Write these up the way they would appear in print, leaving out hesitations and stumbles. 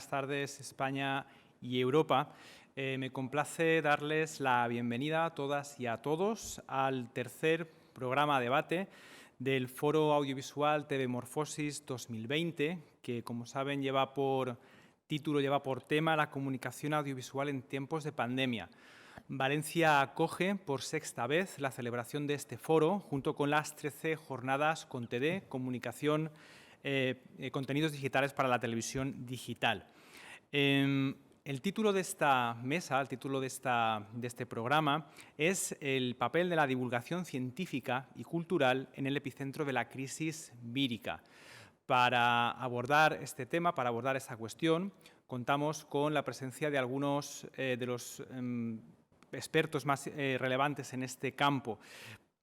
buenas tardes España y Europa. Me complace darles la bienvenida a todas y a todos al tercer programa debate del Foro Audiovisual TV Morfosis 2020, que, como saben, lleva por tema la comunicación audiovisual en tiempos de pandemia. Valencia acoge por sexta vez la celebración de este foro, junto con las 13 jornadas con TD, comunicación, contenidos digitales para la televisión digital. El título de esta mesa, el título de este programa, es el papel de la divulgación científica y cultural en el epicentro de la crisis vírica. Para abordar este tema, para abordar esta cuestión, contamos con la presencia de algunos de los expertos más relevantes en este campo.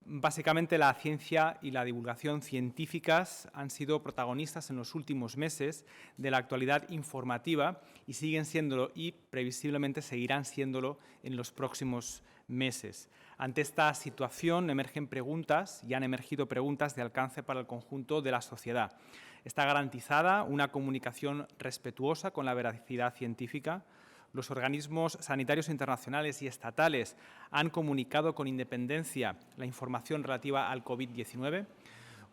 Básicamente, la ciencia y la divulgación científicas han sido protagonistas en los últimos meses de la actualidad informativa y siguen siéndolo y previsiblemente seguirán siéndolo en los próximos meses. Ante esta situación emergen preguntas y han emergido preguntas de alcance para el conjunto de la sociedad. ¿Está garantizada una comunicación respetuosa con la veracidad científica? Los organismos sanitarios internacionales y estatales han comunicado con independencia la información relativa al COVID-19.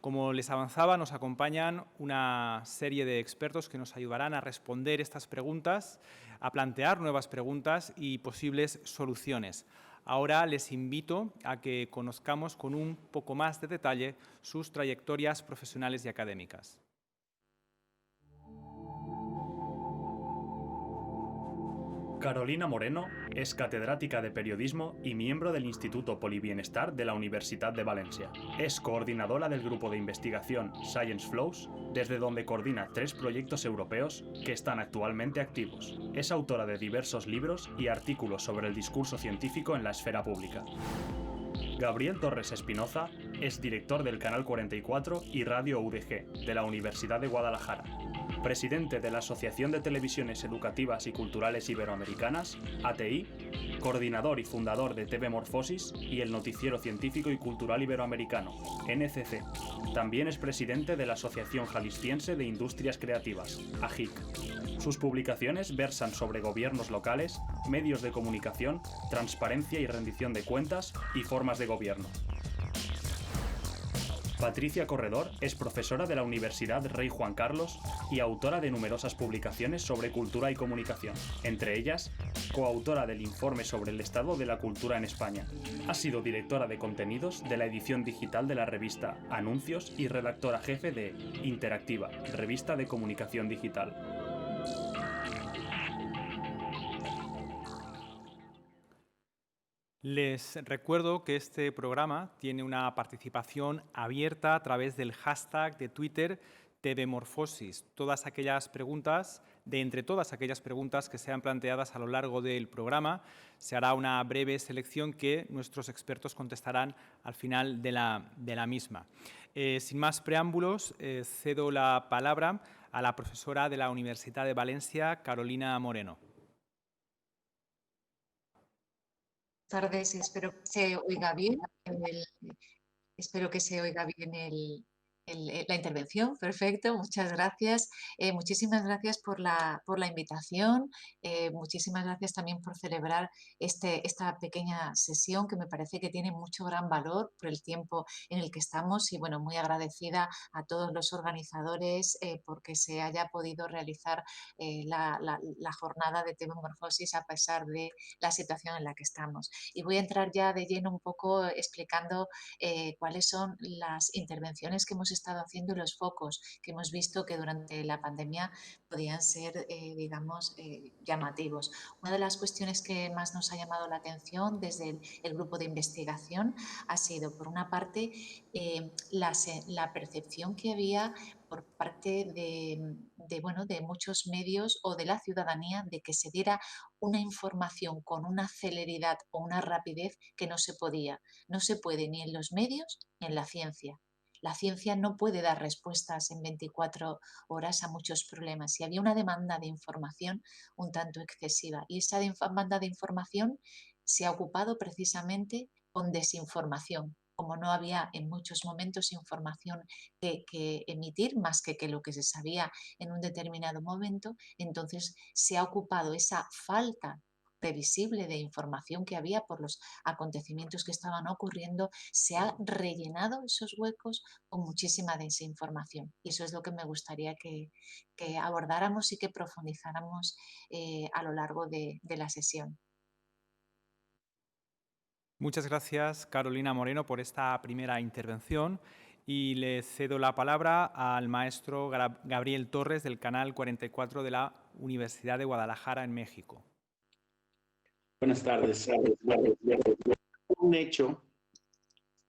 Como les avanzaba, nos acompañan una serie de expertos que nos ayudarán a responder estas preguntas, a plantear nuevas preguntas y posibles soluciones. Ahora les invito a que conozcamos con un poco más de detalle sus trayectorias profesionales y académicas. Carolina Moreno es catedrática de periodismo y miembro del Instituto Polibienestar de la Universidad de Valencia. Es coordinadora del grupo de investigación Science Flows, desde donde coordina 3 proyectos europeos que están actualmente activos. Es autora de diversos libros y artículos sobre el discurso científico en la esfera pública. Gabriel Torres Espinoza es director del Canal 44 y Radio UDG de la Universidad de Guadalajara, presidente de la Asociación de Televisiones Educativas y Culturales Iberoamericanas, ATI, coordinador y fundador de TV Morfosis y el Noticiero Científico y Cultural Iberoamericano, NCC. También es presidente de la Asociación Jalisciense de Industrias Creativas, AJIC. Sus publicaciones versan sobre gobiernos locales, medios de comunicación, transparencia y rendición de cuentas y formas de gobierno. Patricia Corredor es profesora de la Universidad Rey Juan Carlos y autora de numerosas publicaciones sobre cultura y comunicación, entre ellas, coautora del informe sobre el estado de la cultura en España. Ha sido directora de contenidos de la edición digital de la revista Anuncios y redactora jefe de Interactiva, revista de comunicación digital. Les recuerdo que este programa tiene una participación abierta a través del hashtag de Twitter TVMorfosis. Entre todas aquellas preguntas que sean planteadas a lo largo del programa, se hará una breve selección que nuestros expertos contestarán al final de la misma. Sin más preámbulos, cedo la palabra a la profesora de la Universidad de Valencia, Carolina Moreno. Buenas tardes, espero que se oiga bien la intervención. Perfecto, muchas gracias. Muchísimas gracias por la invitación. Muchísimas gracias también por celebrar esta pequeña sesión que me parece que tiene mucho gran valor por el tiempo en el que estamos y bueno, muy agradecida a todos los organizadores porque se haya podido realizar la jornada de TV Morfosis a pesar de la situación en la que estamos. Y voy a entrar ya de lleno un poco explicando cuáles son las intervenciones que hemos estado haciendo y los focos que hemos visto que durante la pandemia podían ser, llamativos. Una de las cuestiones que más nos ha llamado la atención desde el grupo de investigación ha sido, por una parte, la percepción que había por parte de muchos medios o de la ciudadanía de que se diera una información con una celeridad o una rapidez que no se podía. No se puede ni en los medios ni en la ciencia. La ciencia no puede dar respuestas en 24 horas a muchos problemas y había una demanda de información un tanto excesiva y esa demanda de información se ha ocupado precisamente con desinformación, como no había en muchos momentos información que emitir más que lo que se sabía en un determinado momento, entonces se ha ocupado esa falta previsible de información que había por los acontecimientos que estaban ocurriendo, se ha rellenado esos huecos con muchísima desinformación. Y eso es lo que me gustaría que abordáramos y que profundizáramos a lo largo de la sesión. Muchas gracias, Carolina Moreno, por esta primera intervención y le cedo la palabra al maestro Gabriel Torres del Canal 44 de la Universidad de Guadalajara en México. Buenas tardes. Un hecho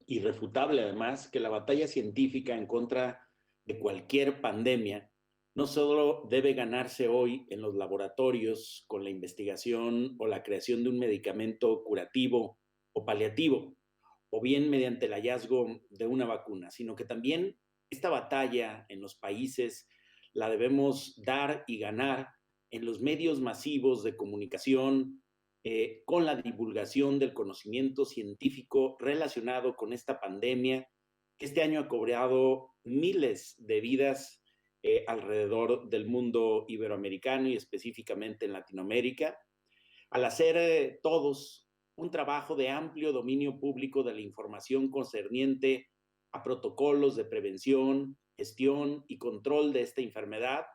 irrefutable, además, que la batalla científica en contra de cualquier pandemia no solo debe ganarse hoy en los laboratorios con la investigación o la creación de un medicamento curativo o paliativo, o bien mediante el hallazgo de una vacuna, sino que también esta batalla en los países la debemos dar y ganar en los medios masivos de comunicación, con la divulgación del conocimiento científico relacionado con esta pandemia, que este año ha cobrado miles de vidas alrededor del mundo iberoamericano y específicamente en Latinoamérica, al hacer todos un trabajo de amplio dominio público de la información concerniente a protocolos de prevención, gestión y control de esta enfermedad.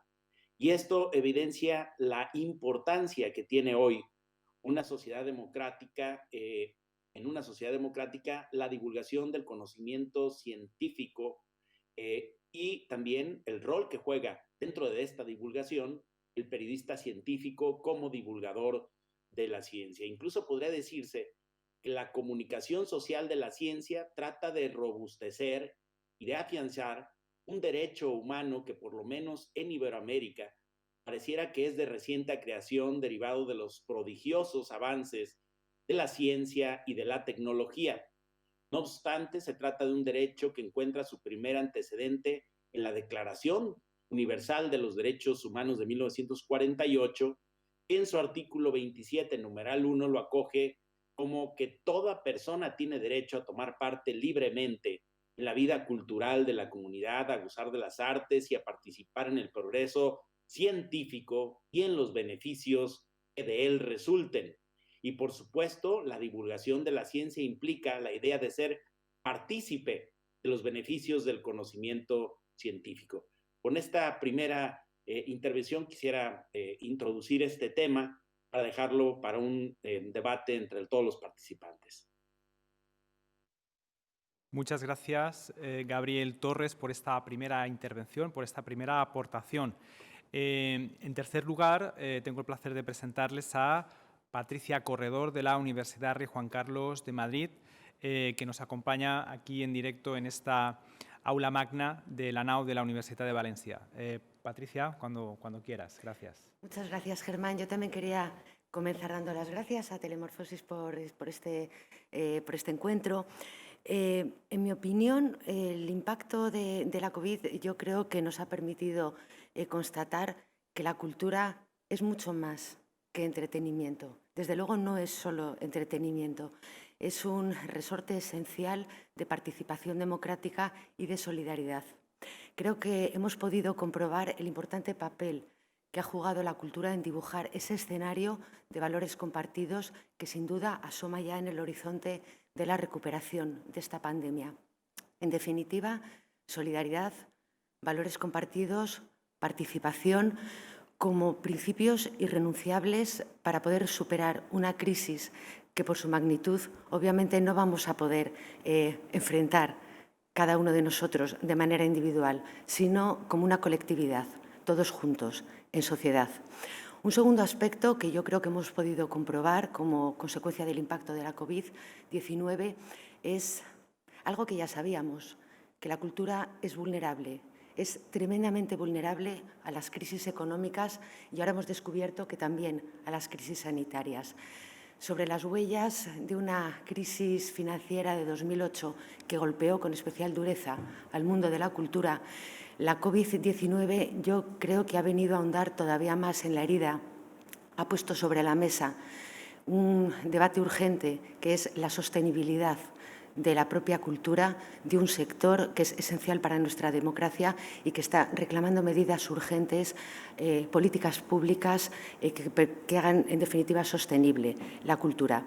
Y esto evidencia la importancia que tiene hoy una sociedad democrática, en una sociedad democrática, la divulgación del conocimiento científico y también el rol que juega dentro de esta divulgación el periodista científico como divulgador de la ciencia. Incluso podría decirse que la comunicación social de la ciencia trata de robustecer y de afianzar un derecho humano que por lo menos en Iberoamérica pareciera que es de reciente creación derivado de los prodigiosos avances de la ciencia y de la tecnología. No obstante, se trata de un derecho que encuentra su primer antecedente en la Declaración Universal de los Derechos Humanos de 1948, que en su artículo 27, numeral 1, lo acoge como que toda persona tiene derecho a tomar parte libremente en la vida cultural de la comunidad, a gozar de las artes y a participar en el progreso científico y en los beneficios que de él resulten. Y por supuesto, la divulgación de la ciencia implica la idea de ser partícipe de los beneficios del conocimiento científico. Con esta primera intervención quisiera introducir este tema para dejarlo para un debate entre todos los participantes. Muchas gracias, Gabriel Torres, por esta primera intervención, por esta primera aportación. En tercer lugar, tengo el placer de presentarles a Patricia Corredor de la Universidad Rey Juan Carlos de Madrid, que nos acompaña aquí en directo en esta aula magna de la nau de la Universidad de Valencia. Patricia, cuando quieras. Gracias. Muchas gracias, Germán. Yo también quería comenzar dando las gracias a Telemorfosis por este encuentro. En mi opinión, el impacto de la COVID yo creo que nos ha permitido constatar que la cultura es mucho más que entretenimiento. Desde luego no es solo entretenimiento, es un resorte esencial de participación democrática y de solidaridad. Creo que hemos podido comprobar el importante papel que ha jugado la cultura en dibujar ese escenario de valores compartidos que sin duda asoma ya en el horizonte de la recuperación de esta pandemia. En definitiva, solidaridad, valores compartidos, participación como principios irrenunciables para poder superar una crisis que por su magnitud obviamente no vamos a poder enfrentar cada uno de nosotros de manera individual, sino como una colectividad, todos juntos, en sociedad. Un segundo aspecto que yo creo que hemos podido comprobar como consecuencia del impacto de la COVID-19 es algo que ya sabíamos, que la cultura es vulnerable, es tremendamente vulnerable a las crisis económicas y ahora hemos descubierto que también a las crisis sanitarias. Sobre las huellas de una crisis financiera de 2008 que golpeó con especial dureza al mundo de la cultura, la COVID-19 yo creo que ha venido a ahondar todavía más en la herida, ha puesto sobre la mesa un debate urgente que es la sostenibilidad de la propia cultura de un sector que es esencial para nuestra democracia y que está reclamando medidas urgentes, políticas públicas que hagan, en definitiva, sostenible la cultura.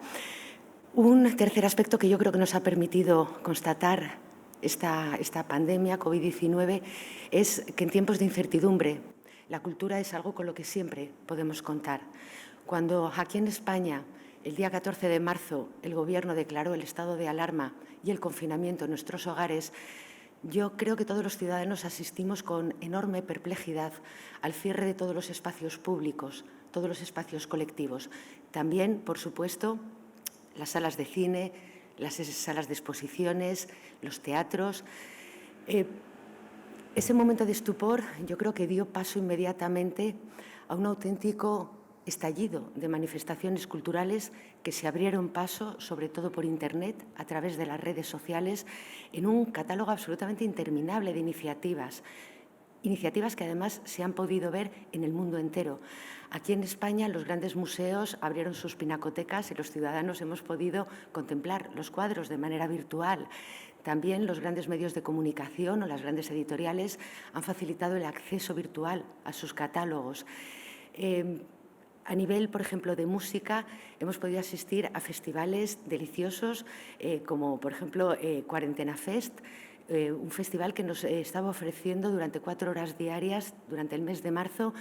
Un tercer aspecto que yo creo que nos ha permitido constatar esta pandemia COVID-19 es que en tiempos de incertidumbre la cultura es algo con lo que siempre podemos contar. Cuando aquí en España, el día 14 de marzo, el Gobierno declaró el estado de alarma y el confinamiento en nuestros hogares, yo creo que todos los ciudadanos asistimos con enorme perplejidad al cierre de todos los espacios públicos, todos los espacios colectivos. También, por supuesto, las salas de cine, las salas de exposiciones, los teatros. Ese momento de estupor yo creo que dio paso inmediatamente a un auténtico estallido de manifestaciones culturales que se abrieron paso, sobre todo por Internet, a través de las redes sociales, en un catálogo absolutamente interminable de iniciativas que además se han podido ver en el mundo entero. Aquí en España los grandes museos abrieron sus pinacotecas y los ciudadanos hemos podido contemplar los cuadros de manera virtual. También los grandes medios de comunicación o las grandes editoriales han facilitado el acceso virtual a sus catálogos. A nivel, por ejemplo, de música, hemos podido asistir a festivales deliciosos como, por ejemplo, Cuarentena Fest, un festival que nos estaba ofreciendo durante 4 horas diarias, durante el mes de marzo,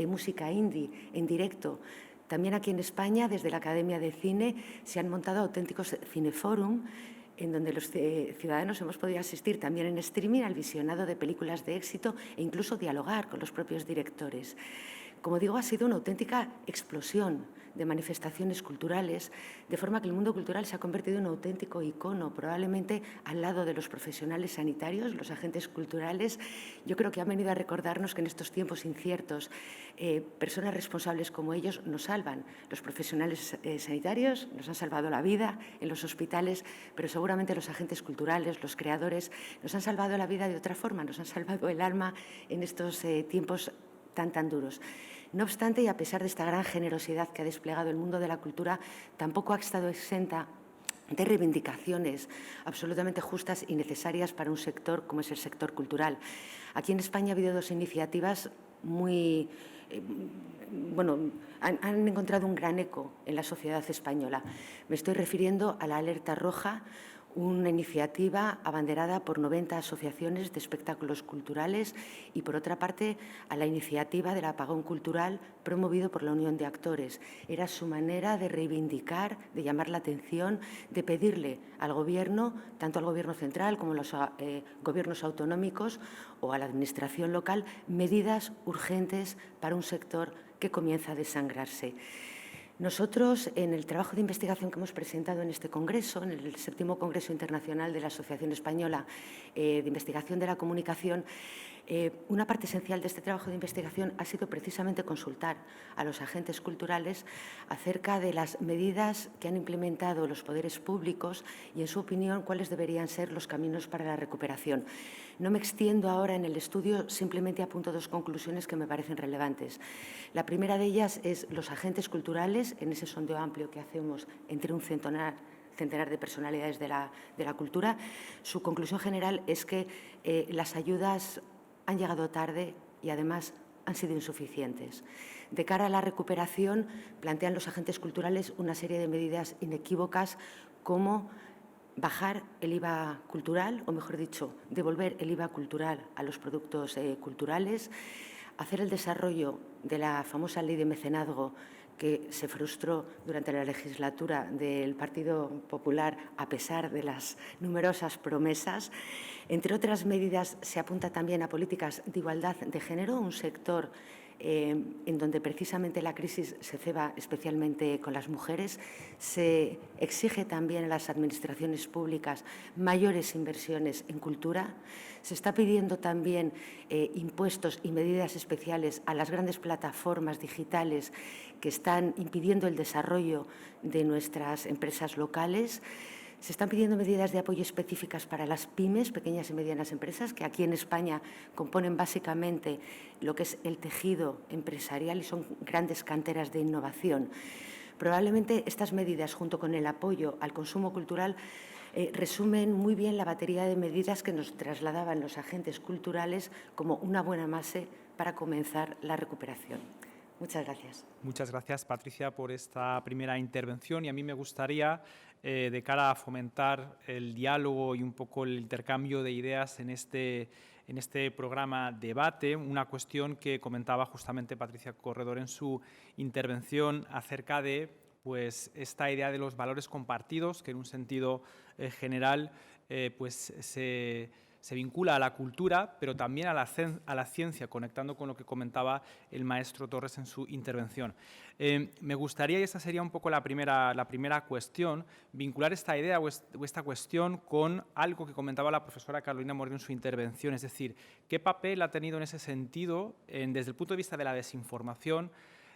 música indie en directo. También aquí en España, desde la Academia de Cine, se han montado auténticos cineforum, en donde los ciudadanos hemos podido asistir también en streaming al visionado de películas de éxito e incluso dialogar con los propios directores. Como digo, ha sido una auténtica explosión de manifestaciones culturales, de forma que el mundo cultural se ha convertido en un auténtico icono, probablemente al lado de los profesionales sanitarios, los agentes culturales. Yo creo que han venido a recordarnos que en estos tiempos inciertos, personas responsables como ellos nos salvan. Los profesionales sanitarios nos han salvado la vida en los hospitales, pero seguramente los agentes culturales, los creadores, nos han salvado la vida de otra forma, nos han salvado el alma en estos tiempos tan duros. No obstante, y a pesar de esta gran generosidad que ha desplegado el mundo de la cultura, tampoco ha estado exenta de reivindicaciones absolutamente justas y necesarias para un sector como es el sector cultural. Aquí en España ha habido 2 iniciativas muy han encontrado un gran eco en la sociedad española. Me estoy refiriendo a la Alerta Roja, una iniciativa abanderada por 90 asociaciones de espectáculos culturales y, por otra parte, a la iniciativa del apagón cultural promovido por la Unión de Actores. Era su manera de reivindicar, de llamar la atención, de pedirle al Gobierno, tanto al Gobierno central como a los gobiernos autonómicos o a la Administración local, medidas urgentes para un sector que comienza a desangrarse. Nosotros, en el trabajo de investigación que hemos presentado en este congreso, en el 7º Congreso Internacional de la Asociación Española de Investigación de la Comunicación, una parte esencial de este trabajo de investigación ha sido precisamente consultar a los agentes culturales acerca de las medidas que han implementado los poderes públicos y, en su opinión, cuáles deberían ser los caminos para la recuperación. No me extiendo ahora en el estudio, simplemente apunto 2 conclusiones que me parecen relevantes. La primera de ellas es los agentes culturales, en ese sondeo amplio que hacemos entre un centenar de personalidades de la cultura. Su conclusión general es que las ayudas han llegado tarde y, además, han sido insuficientes. De cara a la recuperación, plantean los agentes culturales una serie de medidas inequívocas como bajar el IVA cultural, o mejor dicho, devolver el IVA cultural a los productos culturales, hacer el desarrollo de la famosa ley de mecenazgo que se frustró durante la legislatura del Partido Popular a pesar de las numerosas promesas. Entre otras medidas, se apunta también a políticas de igualdad de género, un sector en donde precisamente la crisis se ceba especialmente con las mujeres. Se exige también a las administraciones públicas mayores inversiones en cultura. Se está pidiendo también impuestos y medidas especiales a las grandes plataformas digitales que están impidiendo el desarrollo de nuestras empresas locales. Se están pidiendo medidas de apoyo específicas para las pymes, pequeñas y medianas empresas, que aquí en España componen básicamente lo que es el tejido empresarial y son grandes canteras de innovación. Probablemente estas medidas, junto con el apoyo al consumo cultural, resumen muy bien la batería de medidas que nos trasladaban los agentes culturales como una buena base para comenzar la recuperación. Muchas gracias. Muchas gracias, Patricia, por esta primera intervención. Y a mí me gustaría, de cara a fomentar el diálogo y un poco el intercambio de ideas en este programa debate, una cuestión que comentaba justamente Patricia Corredor en su intervención acerca de pues, esta idea de los valores compartidos, que en un sentido general pues, se vincula a la cultura, pero también a la ciencia, conectando con lo que comentaba el maestro Torres en su intervención. Me gustaría, y esta sería un poco la primera cuestión, vincular esta idea o esta cuestión con algo que comentaba la profesora Carolina Moreno en su intervención, es decir, ¿qué papel ha tenido en ese sentido, desde el punto de vista de la desinformación,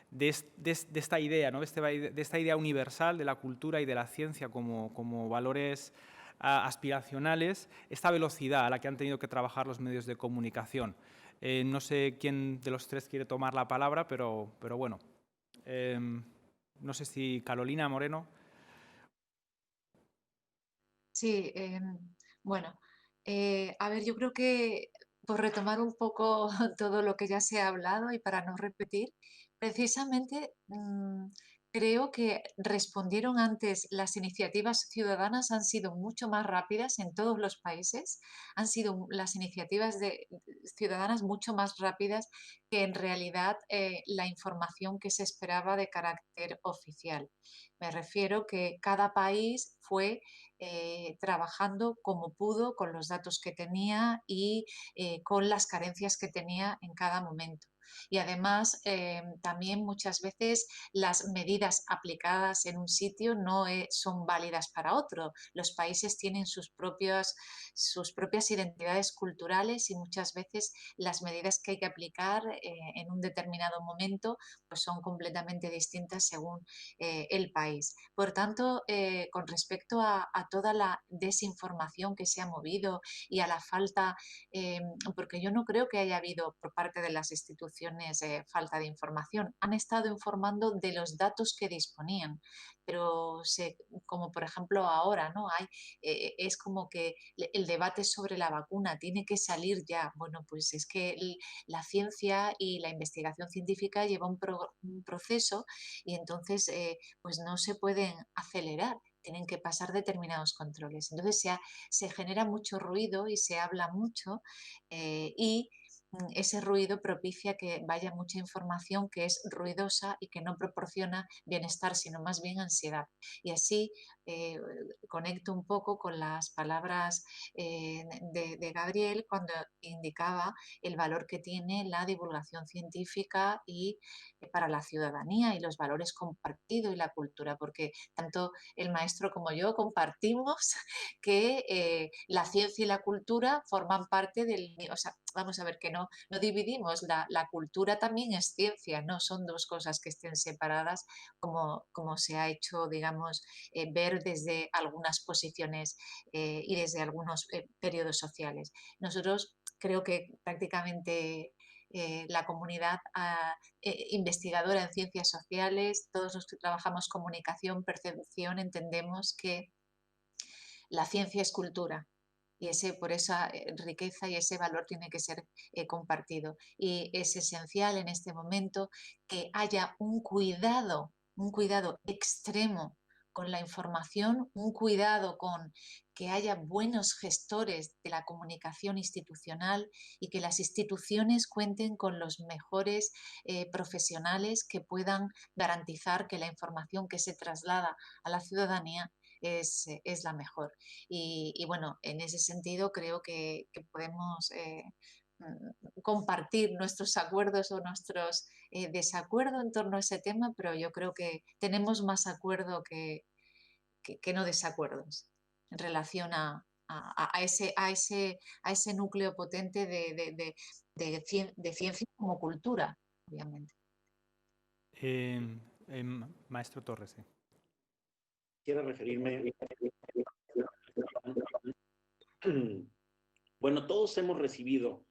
de esta idea, ¿no? de esta idea universal de la cultura y de la ciencia como valores aspiracionales, esta velocidad a la que han tenido que trabajar los medios de comunicación? No sé quién de los tres quiere tomar la palabra, pero bueno. No sé si Carolina Moreno. Sí, bueno, a ver, yo creo que por retomar un poco todo lo que ya se ha hablado y para no repetir, precisamente creo que respondieron antes, las iniciativas ciudadanas han sido mucho más rápidas en todos los países, han sido las iniciativas ciudadanas mucho más rápidas que en realidad la información que se esperaba de carácter oficial. Me refiero que cada país fue trabajando como pudo con los datos que tenía y con las carencias que tenía en cada momento. Y además, también muchas veces las medidas aplicadas en un sitio no son válidas para otro. Los países tienen sus propias identidades culturales y muchas veces las medidas que hay que aplicar en un determinado momento pues son completamente distintas según el país. Por tanto, con respecto a toda la desinformación que se ha movido y a la falta, porque yo no creo que haya habido por parte de las instituciones falta de información, han estado informando de los datos que disponían, pero como por ejemplo ahora, ¿no? Es como que el debate sobre la vacuna tiene que salir ya. Bueno, pues es que la ciencia y la investigación científica lleva un proceso y entonces pues no se pueden acelerar, tienen que pasar determinados controles. Entonces se genera mucho ruido y se habla mucho y ese ruido propicia que vaya mucha información que es ruidosa y que no proporciona bienestar, sino más bien ansiedad. Y así conecto un poco con las palabras de Gabriel cuando indicaba el valor que tiene la divulgación científica y para la ciudadanía y los valores compartidos y la cultura, porque tanto el maestro como yo compartimos que la ciencia y la cultura forman parte del... O sea, vamos a ver que no dividimos, la cultura también es ciencia, no son dos cosas que estén separadas como se ha hecho, digamos, ver desde algunas posiciones y desde algunos periodos sociales. Nosotros creo que prácticamente la comunidad investigadora en ciencias sociales, todos los que trabajamos comunicación, percepción, entendemos que la ciencia es cultura y por esa riqueza y ese valor tiene que ser compartido. Y es esencial en este momento que haya un cuidado extremo con la información, un cuidado con que haya buenos gestores de la comunicación institucional y que las instituciones cuenten con los mejores profesionales que puedan garantizar que la información que se traslada a la ciudadanía es la mejor. Y bueno, en ese sentido creo que podemos compartir nuestros acuerdos o nuestros desacuerdos en torno a ese tema, pero yo creo que tenemos más acuerdo que no desacuerdos en relación a ese núcleo potente de ciencia como cultura, obviamente. Maestro Torres, sí. Quiero referirme. Bueno, todos hemos recibido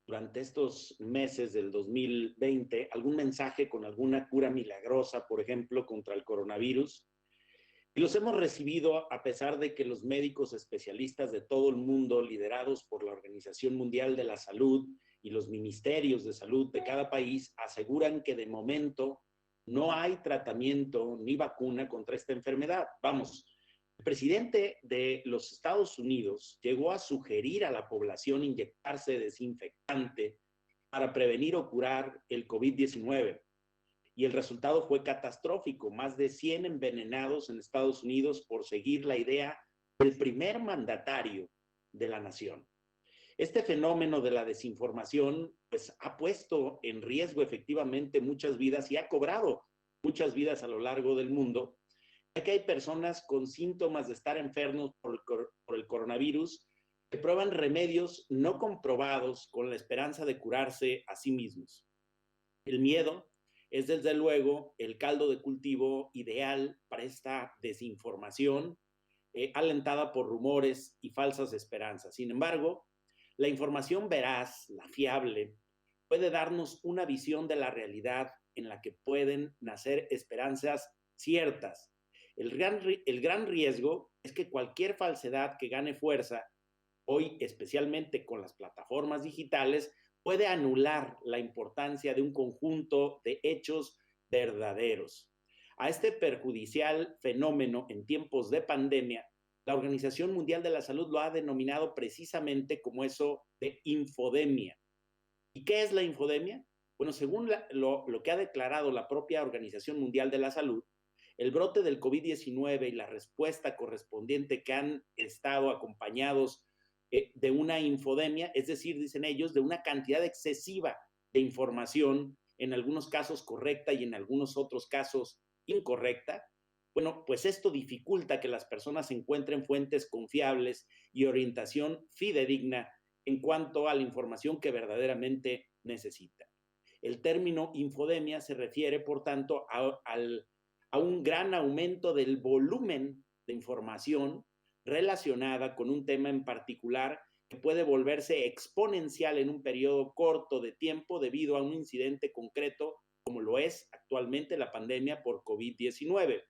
durante estos meses del 2020 algún mensaje con alguna cura milagrosa, por ejemplo, contra el coronavirus. Y los hemos recibido a pesar de que los médicos especialistas de todo el mundo, liderados por la Organización Mundial de la Salud y los ministerios de salud de cada país, aseguran que de momento no hay tratamiento ni vacuna contra esta enfermedad. Vamos, el presidente de los Estados Unidos llegó a sugerir a la población inyectarse desinfectante para prevenir o curar el COVID-19. Y el resultado fue catastrófico. Más de 100 envenenados en Estados Unidos por seguir la idea del primer mandatario de la nación. Este fenómeno de la desinformación pues, ha puesto en riesgo efectivamente muchas vidas y ha cobrado muchas vidas a lo largo del mundo, ya que hay personas con síntomas de estar enfermos por el coronavirus que prueban remedios no comprobados con la esperanza de curarse a sí mismos. El miedo es desde luego el caldo de cultivo ideal para esta desinformación alentada por rumores y falsas esperanzas. Sin embargo, la información veraz, la fiable, puede darnos una visión de la realidad en la que pueden nacer esperanzas ciertas. El gran riesgo es que cualquier falsedad que gane fuerza, hoy especialmente con las plataformas digitales, puede anular la importancia de un conjunto de hechos verdaderos. A este perjudicial fenómeno en tiempos de pandemia, la Organización Mundial de la Salud lo ha denominado precisamente como eso de infodemia. ¿Y qué es la infodemia? Bueno, según lo que ha declarado la propia Organización Mundial de la Salud, el brote del COVID-19 y la respuesta correspondiente que han estado acompañados de una infodemia, es decir, dicen ellos, de una cantidad excesiva de información, en algunos casos correcta y en algunos otros casos incorrecta. Bueno, pues esto dificulta que las personas encuentren fuentes confiables y orientación fidedigna en cuanto a la información que verdaderamente necesitan. El término infodemia se refiere, por tanto, a un gran aumento del volumen de información relacionada con un tema en particular que puede volverse exponencial en un periodo corto de tiempo debido a un incidente concreto, como lo es actualmente la pandemia por COVID-19.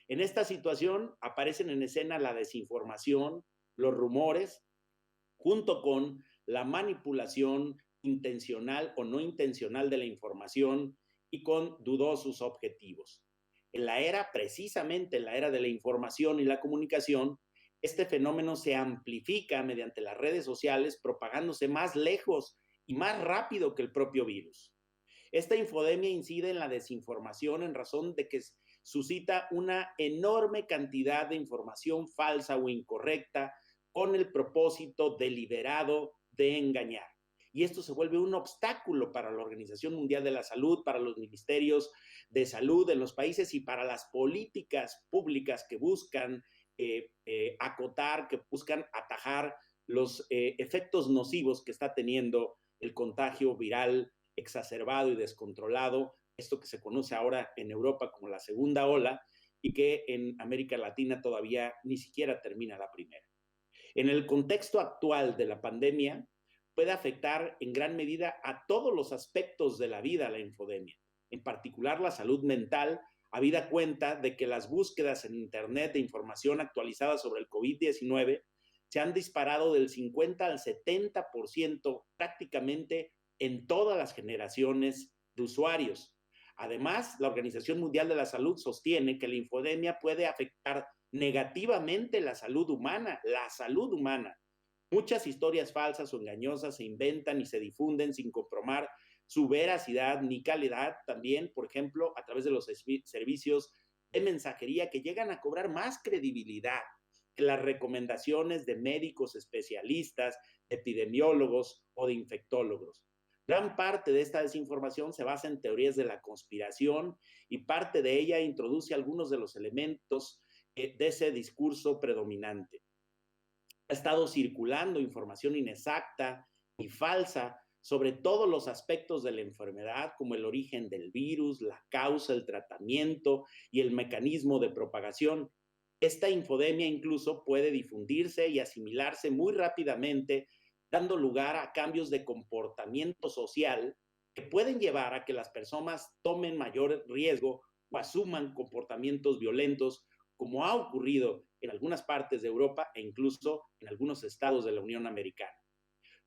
En esta situación aparecen en escena la desinformación, los rumores, junto con la manipulación intencional o no intencional de la información y con dudosos objetivos. Precisamente en la era de la información y la comunicación, este fenómeno se amplifica mediante las redes sociales, propagándose más lejos y más rápido que el propio virus. Esta infodemia incide en la desinformación en razón de que suscita una enorme cantidad de información falsa o incorrecta con el propósito deliberado de engañar. Y esto se vuelve un obstáculo para la Organización Mundial de la Salud, para los ministerios de salud en los países y para las políticas públicas que buscan acotar, que buscan atajar los efectos nocivos que está teniendo el contagio viral exacerbado y descontrolado, esto que se conoce ahora en Europa como la segunda ola y que en América Latina todavía ni siquiera termina la primera. En el contexto actual de la pandemia, puede afectar en gran medida a todos los aspectos de la vida la infodemia, en particular la salud mental, habida cuenta de que las búsquedas en Internet de información actualizada sobre el COVID-19 se han disparado del 50 al 70% prácticamente en todas las generaciones de usuarios. Además, la Organización Mundial de la Salud sostiene que la infodemia puede afectar negativamente la salud humana. Muchas historias falsas o engañosas se inventan y se difunden sin comprobar su veracidad ni calidad, también, por ejemplo, a través de los servicios de mensajería que llegan a cobrar más credibilidad que las recomendaciones de médicos especialistas, epidemiólogos o de infectólogos. Gran parte de esta desinformación se basa en teorías de la conspiración y parte de ella introduce algunos de los elementos de ese discurso predominante. Ha estado circulando información inexacta y falsa sobre todos los aspectos de la enfermedad, como el origen del virus, la causa, el tratamiento y el mecanismo de propagación. Esta infodemia incluso puede difundirse y asimilarse muy rápidamente, dando lugar a cambios de comportamiento social que pueden llevar a que las personas tomen mayor riesgo o asuman comportamientos violentos como ha ocurrido en algunas partes de Europa e incluso en algunos estados de la Unión Americana.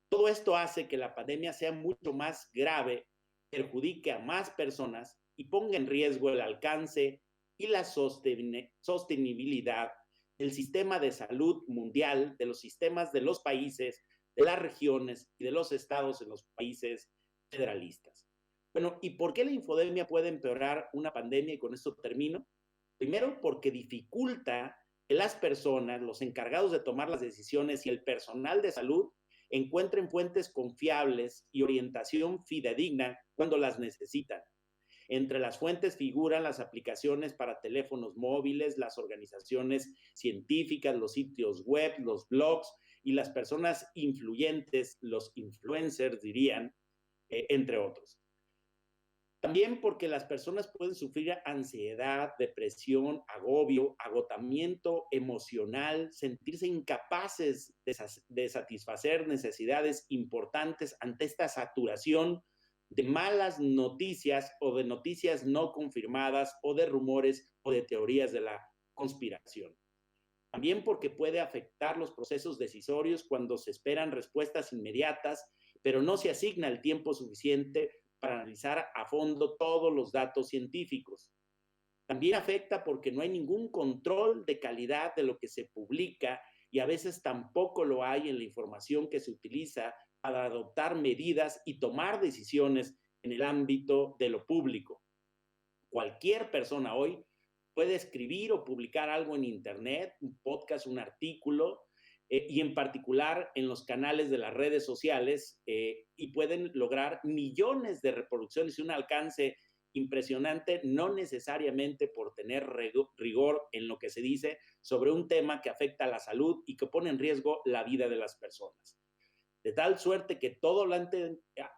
Todo esto hace que la pandemia sea mucho más grave, perjudique a más personas y ponga en riesgo el alcance y la sostenibilidad del sistema de salud mundial, de los sistemas de los países, de las regiones y de los estados en los países federalistas. Bueno, ¿y por qué la infodemia puede empeorar una pandemia? Y con esto termino. Primero, porque dificulta que las personas, los encargados de tomar las decisiones y el personal de salud encuentren fuentes confiables y orientación fidedigna cuando las necesitan. Entre las fuentes figuran las aplicaciones para teléfonos móviles, las organizaciones científicas, los sitios web, los blogs y las personas influyentes, los influencers dirían, entre otros. También porque las personas pueden sufrir ansiedad, depresión, agobio, agotamiento emocional, sentirse incapaces de satisfacer necesidades importantes ante esta saturación de malas noticias o de noticias no confirmadas o de rumores o de teorías de la conspiración. También porque puede afectar los procesos decisorios cuando se esperan respuestas inmediatas, pero no se asigna el tiempo suficiente para analizar a fondo todos los datos científicos. También afecta porque no hay ningún control de calidad de lo que se publica y a veces tampoco lo hay en la información que se utiliza para adoptar medidas y tomar decisiones en el ámbito de lo público. Cualquier persona hoy puede escribir o publicar algo en Internet, un podcast, un artículo, y en particular en los canales de las redes sociales, y pueden lograr millones de reproducciones y un alcance impresionante, no necesariamente por tener rigor en lo que se dice sobre un tema que afecta a la salud y que pone en riesgo la vida de las personas. De tal suerte que todo lo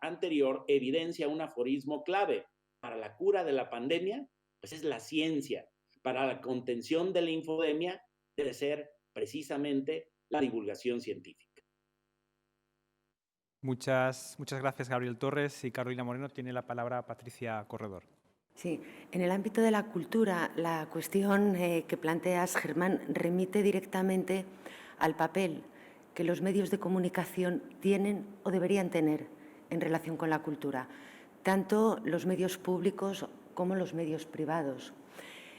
anterior evidencia un aforismo clave. Para la cura de la pandemia, pues es la ciencia. Para la contención de la infodemia debe ser precisamente la divulgación científica. Muchas gracias, Gabriel Torres. Y Carolina Moreno, tiene la palabra Patricia Corredor. Sí, en el ámbito de la cultura, la cuestión que planteas, Germán, remite directamente al papel que los medios de comunicación tienen o deberían tener en relación con la cultura, tanto los medios públicos como los medios privados.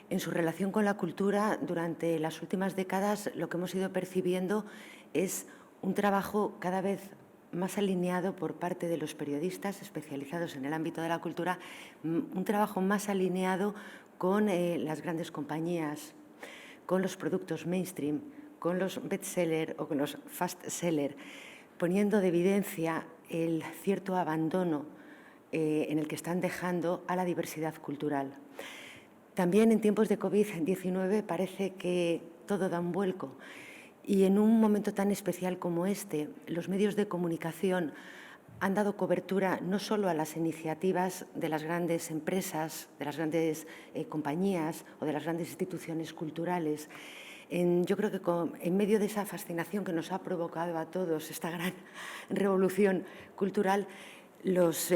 En su relación con la cultura, durante las últimas décadas, lo que hemos ido percibiendo es un trabajo cada vez más alineado por parte de los periodistas especializados en el ámbito de la cultura, un trabajo más alineado con las grandes compañías, con los productos mainstream, con los bestseller o con los fast seller, poniendo de evidencia el cierto abandono en el que están dejando a la diversidad cultural. También en tiempos de COVID-19 parece que todo da un vuelco y en un momento tan especial como este, los medios de comunicación han dado cobertura no solo a las iniciativas de las grandes empresas, de las grandes compañías o de las grandes instituciones culturales. Yo creo que en medio de esa fascinación que nos ha provocado a todos esta gran revolución cultural, los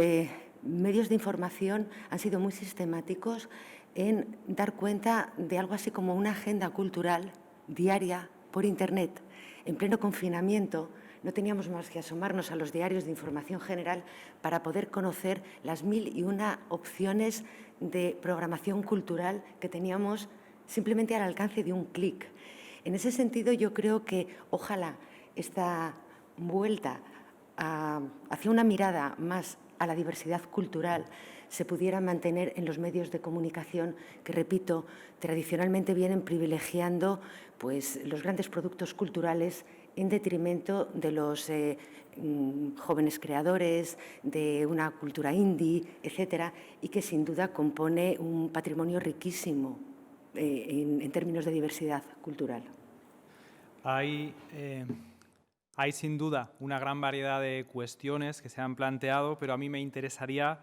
medios de información han sido muy sistemáticos en dar cuenta de algo así como una agenda cultural diaria por Internet. En pleno confinamiento no teníamos más que asomarnos a los diarios de información general para poder conocer las 1001 opciones de programación cultural que teníamos simplemente al alcance de un clic. En ese sentido, yo creo que ojalá esta vuelta hacia una mirada más a la diversidad cultural se pudiera mantener en los medios de comunicación que, repito, tradicionalmente vienen privilegiando pues, los grandes productos culturales en detrimento de los jóvenes creadores, de una cultura indie, etcétera, y que sin duda compone un patrimonio riquísimo en términos de diversidad cultural. Hay sin duda una gran variedad de cuestiones que se han planteado, pero a mí me interesaría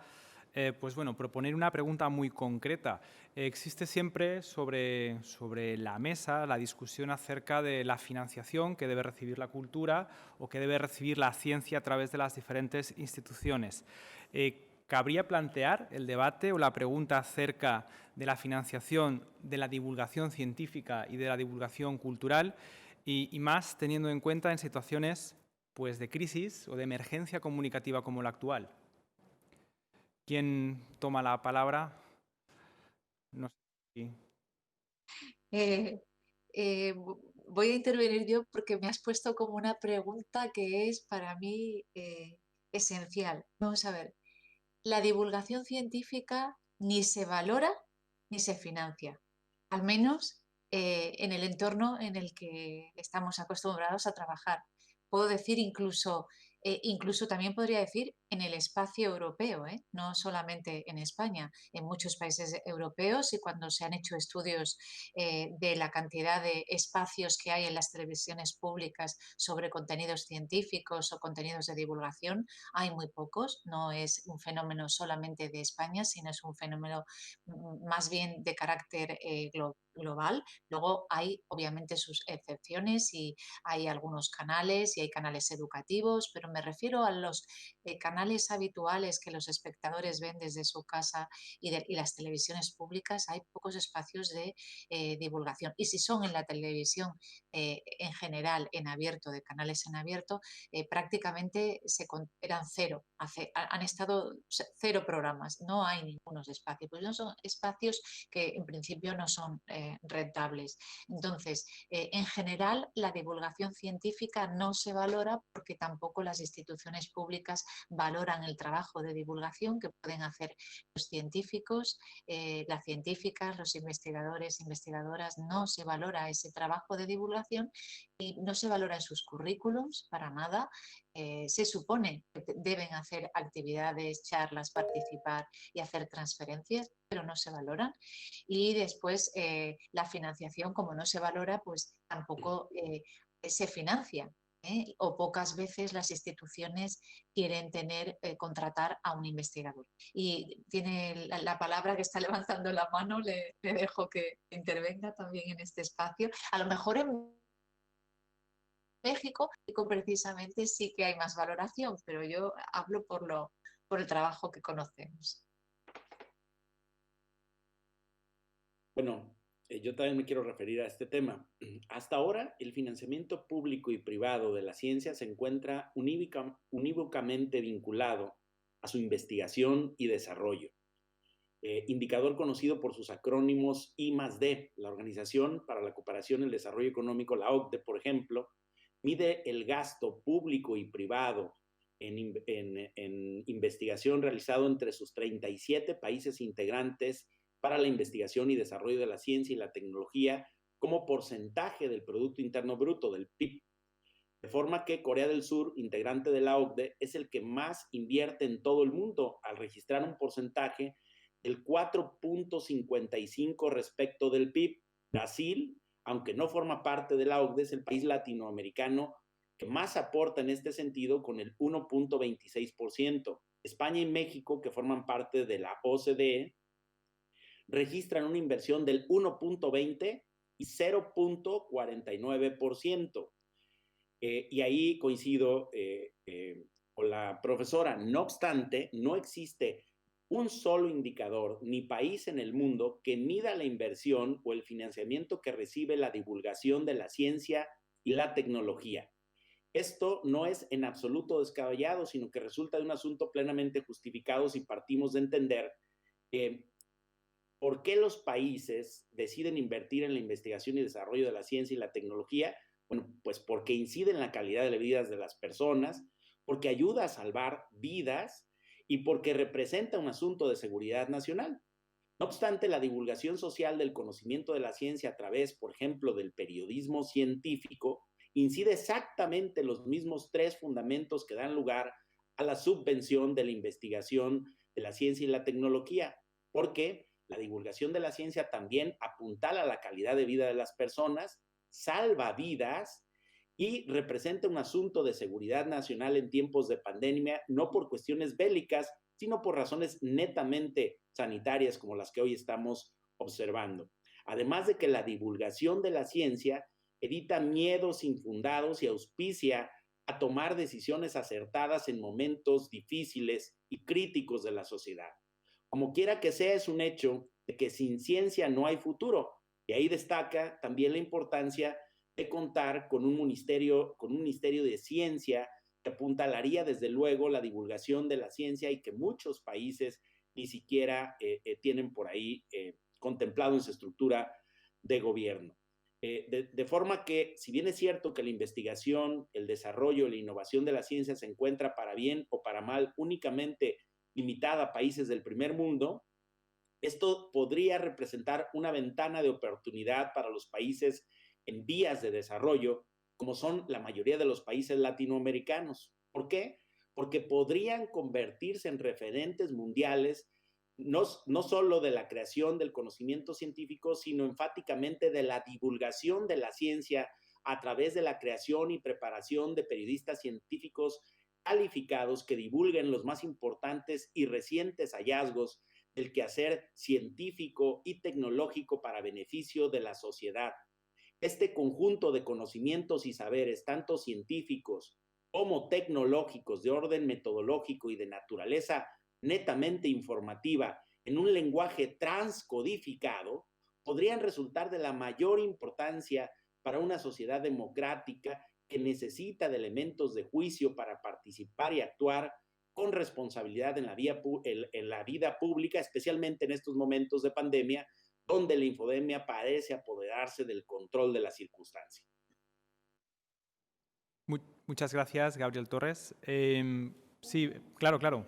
proponer una pregunta muy concreta. Existe siempre sobre la mesa la discusión acerca de la financiación que debe recibir la cultura o que debe recibir la ciencia a través de las diferentes instituciones. cabría plantear el debate o la pregunta acerca de la financiación de la divulgación científica y de la divulgación cultural y más teniendo en cuenta en situaciones pues, de crisis o de emergencia comunicativa como la actual. ¿Quién toma la palabra? No sé si... Voy a intervenir yo porque me has puesto como una pregunta que es para mí esencial. Vamos a ver, la divulgación científica ni se valora ni se financia, al menos en el entorno en el que estamos acostumbrados a trabajar. Puedo decir incluso también podría decir en el espacio europeo, no solamente en España, en muchos países europeos, y cuando se han hecho estudios de la cantidad de espacios que hay en las televisiones públicas sobre contenidos científicos o contenidos de divulgación, hay muy pocos. No es un fenómeno solamente de España, sino es un fenómeno más bien de carácter global. Luego hay obviamente sus excepciones y hay algunos canales y hay canales educativos, pero me refiero a los canales habituales que los espectadores ven desde su casa y las televisiones públicas. Hay pocos espacios de divulgación, y si son en la televisión en general en abierto, de canales en abierto, prácticamente eran cero, han estado cero programas, no hay ningunos espacios, pues no son espacios que en principio no son rentables. Entonces, en general, la divulgación científica no se valora porque tampoco las instituciones públicas valoran el trabajo de divulgación que pueden hacer los científicos, las científicas, los investigadores, investigadoras. No se valora ese trabajo de divulgación y no se valora en sus currículums para nada. Se supone que deben hacer actividades, charlas, participar y hacer transferencias, pero no se valoran. Y después la financiación, como no se valora, pues tampoco se financia. O pocas veces las instituciones quieren contratar a un investigador. Y tiene la palabra que está levantando la mano, le dejo que intervenga también en este espacio. A lo mejor en México precisamente sí que hay más valoración, pero yo hablo por el trabajo que conocemos. Bueno, yo también me quiero referir a este tema. Hasta ahora, el financiamiento público y privado de la ciencia se encuentra unívocamente vinculado a su investigación y desarrollo. Indicador conocido por sus acrónimos I+D, la Organización para la Cooperación y el Desarrollo Económico, la OCDE, por ejemplo, mide el gasto público y privado en investigación realizado entre sus 37 países integrantes para la investigación y desarrollo de la ciencia y la tecnología como porcentaje del Producto Interno Bruto, del PIB. De forma que Corea del Sur, integrante de la OCDE, es el que más invierte en todo el mundo, al registrar un porcentaje del 4.55 respecto del PIB. Brasil, aunque no forma parte de la OCDE, es el país latinoamericano que más aporta en este sentido, con el 1.26%. España y México, que forman parte de la OCDE, registran una inversión del 1.20 y 0.49%. Y ahí coincido con la profesora. No obstante, no existe un solo indicador ni país en el mundo que mida la inversión o el financiamiento que recibe la divulgación de la ciencia y la tecnología. Esto no es en absoluto descabellado, sino que resulta de un asunto plenamente justificado si partimos de entender ¿por qué los países deciden invertir en la investigación y desarrollo de la ciencia y la tecnología? Bueno, pues porque incide en la calidad de las vidas de las personas, porque ayuda a salvar vidas y porque representa un asunto de seguridad nacional. No obstante, la divulgación social del conocimiento de la ciencia a través, por ejemplo, del periodismo científico, incide exactamente los mismos tres fundamentos que dan lugar a la subvención de la investigación de la ciencia y la tecnología, porque la divulgación de la ciencia también apuntala a la calidad de vida de las personas, salva vidas y representa un asunto de seguridad nacional en tiempos de pandemia, no por cuestiones bélicas, sino por razones netamente sanitarias como las que hoy estamos observando. Además de que la divulgación de la ciencia evita miedos infundados y auspicia a tomar decisiones acertadas en momentos difíciles y críticos de la sociedad. Como quiera que sea, es un hecho de que sin ciencia no hay futuro. Y ahí destaca también la importancia de contar con un ministerio de ciencia que apuntalaría desde luego la divulgación de la ciencia y que muchos países ni siquiera tienen por ahí contemplado en su estructura de gobierno. De forma que, si bien es cierto que la investigación, el desarrollo, la innovación de la ciencia se encuentra para bien o para mal únicamente limitada a países del primer mundo, esto podría representar una ventana de oportunidad para los países en vías de desarrollo, como son la mayoría de los países latinoamericanos. ¿Por qué? Porque podrían convertirse en referentes mundiales, no solo de la creación del conocimiento científico, sino enfáticamente de la divulgación de la ciencia a través de la creación y preparación de periodistas científicos calificados que divulguen los más importantes y recientes hallazgos del quehacer científico y tecnológico para beneficio de la sociedad. Este conjunto de conocimientos y saberes, tanto científicos como tecnológicos, de orden metodológico y de naturaleza netamente informativa, en un lenguaje transcodificado, podrían resultar de la mayor importancia para una sociedad democrática que necesita de elementos de juicio para participar y actuar con responsabilidad en la vida pública, especialmente en estos momentos de pandemia, donde la infodemia parece apoderarse del control de la circunstancia. Muchas gracias, Gabriel Torres. Sí, claro.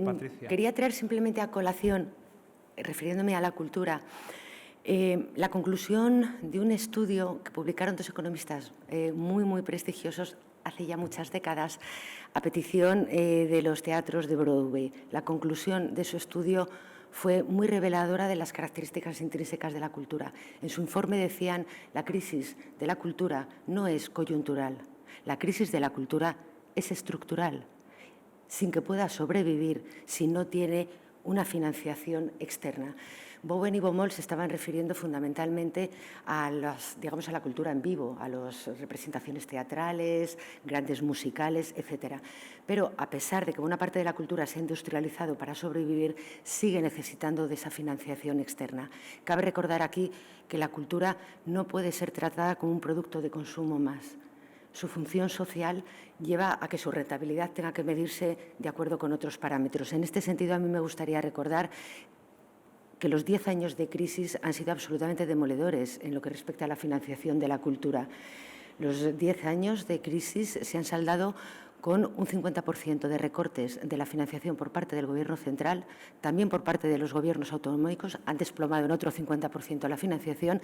Patricia. Quería traer simplemente a colación, refiriéndome a la cultura, la conclusión de un estudio que publicaron dos economistas muy prestigiosos hace ya muchas décadas, a petición de los teatros de Broadway. La conclusión de su estudio fue muy reveladora de las características intrínsecas de la cultura. En su informe decían: la crisis de la cultura no es coyuntural, la crisis de la cultura es estructural, sin que pueda sobrevivir si no tiene una financiación externa. Bowen y Baumol se estaban refiriendo fundamentalmente a la cultura en vivo, a las representaciones teatrales, grandes musicales, etc. Pero a pesar de que una parte de la cultura se ha industrializado para sobrevivir, sigue necesitando de esa financiación externa. Cabe recordar aquí que la cultura no puede ser tratada como un producto de consumo más. Su función social lleva a que su rentabilidad tenga que medirse de acuerdo con otros parámetros. En este sentido, a mí me gustaría recordar que los 10 años de crisis han sido absolutamente demoledores en lo que respecta a la financiación de la cultura. Los 10 años de crisis se han saldado con un 50% de recortes de la financiación por parte del Gobierno central, también por parte de los gobiernos autonómicos, han desplomado en otro 50% la financiación,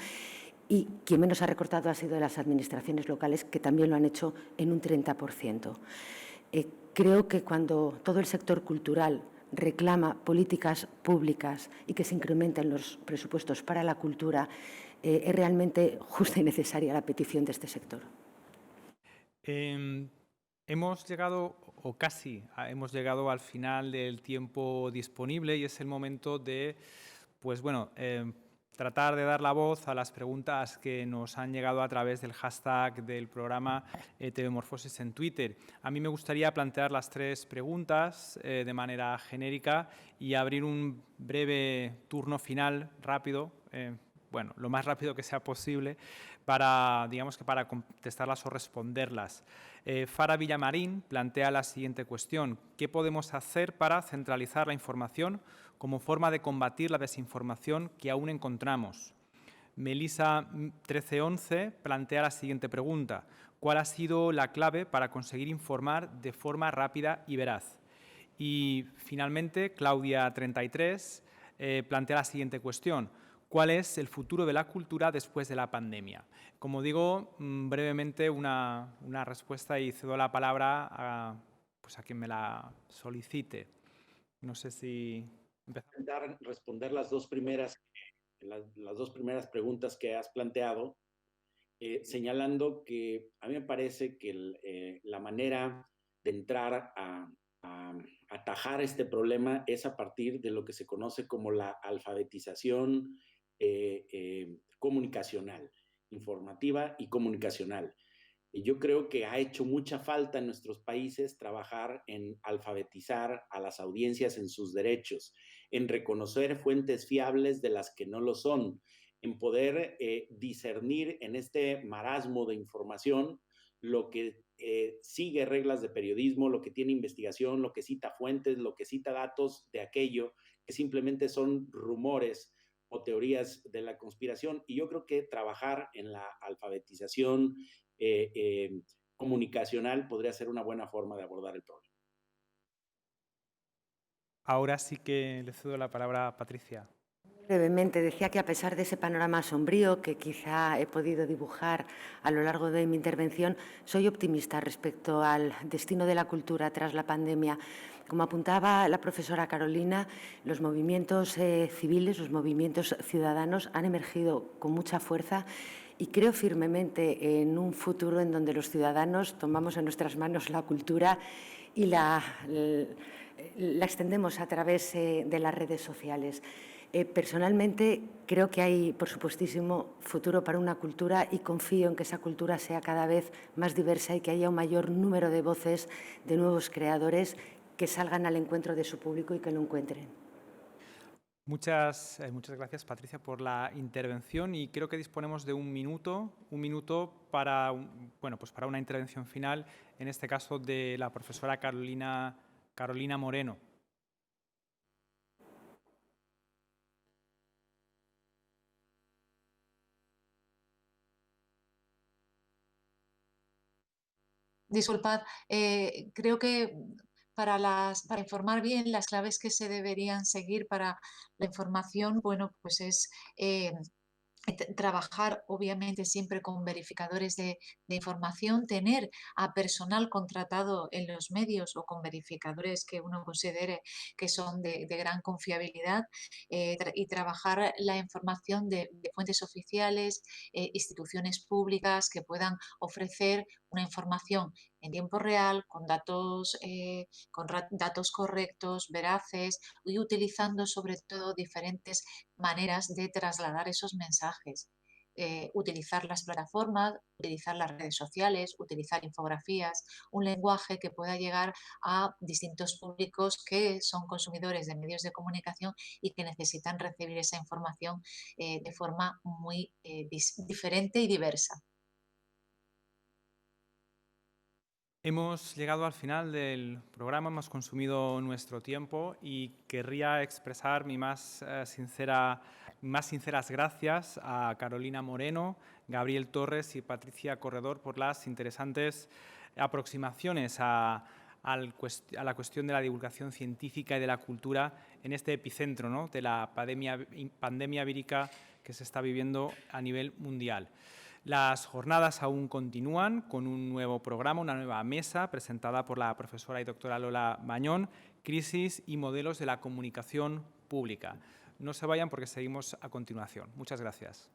y quien menos ha recortado ha sido de las administraciones locales, que también lo han hecho en un 30%. Creo que cuando todo el sector cultural reclama políticas públicas y que se incrementen los presupuestos para la cultura, es realmente justa y necesaria la petición de este sector. Hemos llegado, o casi hemos llegado al final del tiempo disponible y es el momento de, tratar de dar la voz a las preguntas que nos han llegado a través del hashtag del programa TVMorfosis en Twitter. A mí me gustaría plantear las 3 preguntas de manera genérica y abrir un breve turno final rápido, lo más rápido que sea posible, para contestarlas o responderlas. Fara Villamarín plantea la siguiente cuestión: ¿qué podemos hacer para centralizar la información como forma de combatir la desinformación que aún encontramos? Melisa 1311 plantea la siguiente pregunta: ¿cuál ha sido la clave para conseguir informar de forma rápida y veraz? Y finalmente, Claudia 33 plantea la siguiente cuestión: ¿cuál es el futuro de la cultura después de la pandemia? Como digo, brevemente una respuesta y cedo la palabra a quien me la solicite. No sé si... Intentar responder las dos primeras preguntas que has planteado, señalando que a mí me parece que la manera de entrar a atajar este problema es a partir de lo que se conoce como la alfabetización comunicacional, informativa y comunicacional. Y yo creo que ha hecho mucha falta en nuestros países trabajar en alfabetizar a las audiencias en sus derechos, en reconocer fuentes fiables de las que no lo son, en poder discernir en este marasmo de información lo que sigue reglas de periodismo, lo que tiene investigación, lo que cita fuentes, lo que cita datos de aquello que simplemente son rumores o teorías de la conspiración. Y yo creo que trabajar en la alfabetización comunicacional podría ser una buena forma de abordar el problema. Ahora sí que le cedo la palabra a Patricia. Brevemente, decía que a pesar de ese panorama sombrío que quizá he podido dibujar a lo largo de mi intervención, soy optimista respecto al destino de la cultura tras la pandemia. Como apuntaba la profesora Carolina, los movimientos civiles, los movimientos ciudadanos han emergido con mucha fuerza y creo firmemente en un futuro en donde los ciudadanos tomamos en nuestras manos la cultura y la extendemos a través de las redes sociales. Personalmente creo que hay, por supuestísimo, futuro para una cultura y confío en que esa cultura sea cada vez más diversa y que haya un mayor número de voces de nuevos creadores que salgan al encuentro de su público y que lo encuentren. Muchas gracias, Patricia, por la intervención, y creo que disponemos de un minuto para, para una intervención final, en este caso de la profesora Carolina Moreno. Disculpad, creo que para informar bien, las claves que se deberían seguir para la información, bueno, pues es trabajar obviamente siempre con verificadores de información, tener a personal contratado en los medios o con verificadores que uno considere que son de gran confiabilidad, y trabajar la información de fuentes oficiales, instituciones públicas que puedan ofrecer una información en tiempo real, con datos correctos, veraces, y utilizando sobre todo diferentes maneras de trasladar esos mensajes. Utilizar las plataformas, utilizar las redes sociales, utilizar infografías, un lenguaje que pueda llegar a distintos públicos que son consumidores de medios de comunicación y que necesitan recibir esa información de forma muy diferente y diversa. Hemos llegado al final del programa, hemos consumido nuestro tiempo y querría expresar mis más sinceras gracias a Carolina Moreno, Gabriel Torres y Patricia Corredor por las interesantes aproximaciones a la cuestión de la divulgación científica y de la cultura en este epicentro, ¿no?, de la pandemia vírica que se está viviendo a nivel mundial. Las jornadas aún continúan con un nuevo programa, una nueva mesa presentada por la profesora y doctora Lola Bañón, Crisis y modelos de la comunicación pública. No se vayan porque seguimos a continuación. Muchas gracias.